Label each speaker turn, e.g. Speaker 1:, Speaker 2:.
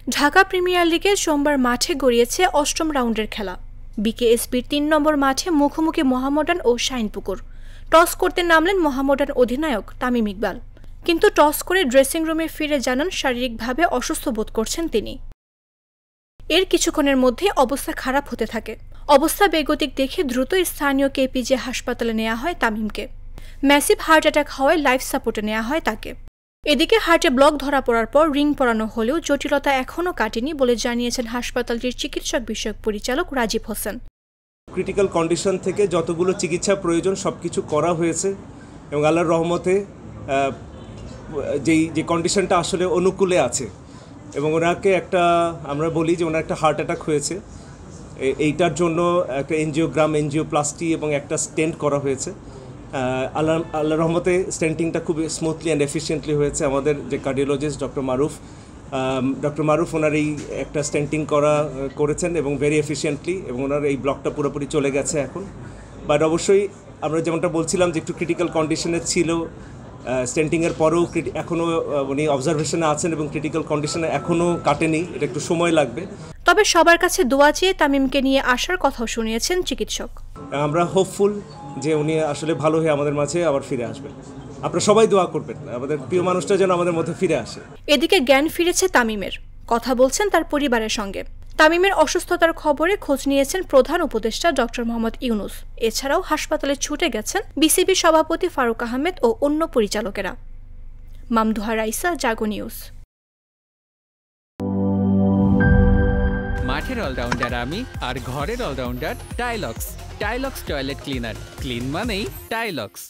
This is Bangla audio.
Speaker 1: ঢাকা প্রিমিয়ার লিগে সোমবার মাঠে গড়িয়েছে অষ্টম রাউন্ডের খেলা। বিকেএসপির ৩ নম্বর মাঠে মুখোমুখি মোহামেডান ও শাইনপুকুর। টস করতে নামলেন মোহামেডান অধিনায়ক তামিম ইকবাল, কিন্তু টস করে ড্রেসিং রুমে ফিরে জানান শারীরিকভাবে অসুস্থ বোধ করছেন তিনি। এর কিছুক্ষণের মধ্যে অবস্থা খারাপ হতে থাকে। অবস্থা বেগতিক দেখে দ্রুত স্থানীয় কেপিজে হাসপাতালে নেওয়া হয় তামিমকে। ম্যাসিভ হার্ট অ্যাটাক হওয়ায় লাইফ সাপোর্টে নেওয়া হয় তাকে। এদিকে হার্টে ব্লক ধরা পড়ার পর রিং পরানো হলেও জটিলতা এখনও কাটেনি বলে জানিয়েছেন হাসপাতালটির চিকিৎসক বিষয়ক পরিচালক রাজীব হোসেন।
Speaker 2: ক্রিটিক্যাল কন্ডিশন থেকে যতগুলো চিকিৎসা প্রয়োজন সবকিছু করা হয়েছে এবং আল্লাহর রহমতে যে কন্ডিশনটা আসলে অনুকূলে আছে এবং ওনাকে আমরা বলি যে ওনার একটা হার্ট অ্যাটাক হয়েছে। এইটার জন্য একটা এনজিওপ্লাস্টি এবং একটা স্টেন্ট করা হয়েছে। আল্লাহর রহমতে স্টেন্টিংটা খুব স্মুথলি অ্যান্ড এফিশিয়েন্টলি হয়েছে। আমাদের যে কার্ডিওলজিস্ট ডক্টর মারুফ ওনার এই একটা স্টেন্টিং করেছেন এবং ভেরি এফিশিয়েন্টলি, এবং ওনার এই ব্লকটা পুরোপুরি চলে গেছে এখন। বাট অবশ্যই আমরা যেমনটা বলছিলাম যে একটু ক্রিটিক্যাল কন্ডিশনে ছিল, স্টেন্টিংয়ের পরেও এখনও উনি অবজারভেশনে আছেন এবং ক্রিটিক্যাল কন্ডিশনে এখনও কাটেনি, এটা একটু সময় লাগবে।
Speaker 1: তবে সবার কাছে দোয়া চেয়ে তামিমকে নিয়ে আসার কথাও শুনিয়েছেন চিকিৎসক।
Speaker 2: আমরা হোপফুল যে উনি আসলে ভালো হয়ে আমাদের মাঝে আবার ফিরে আসবেন। আপনারা সবাই দোয়া করবেন আমাদের প্রিয় মানুষটা যেন আমাদের মধ্যে ফিরে আসে।
Speaker 1: এদিকে জ্ঞান ফিরেছে তামিমের, কথা বলছেন তার পরিবারের সঙ্গে। তামিমের অসুস্থতার খবরে খোঁজ নিয়েছেন প্রধান উপদেষ্টা ডক্টর মোহাম্মদ ইউনুস। এছাড়াও হাসপাতালে ছুটে গেছেন বিসিবি সভাপতি ফারুক আহমেদ ও অন্য পরিচালকেরা। মামদুহা রাইসা, জাগো নিউজ।
Speaker 3: মাঠের অলরাউন্ডার আমি, আর ঘরের allrounder Tilex. Tilex toilet cleaner, clean মানেই টাইলক্স।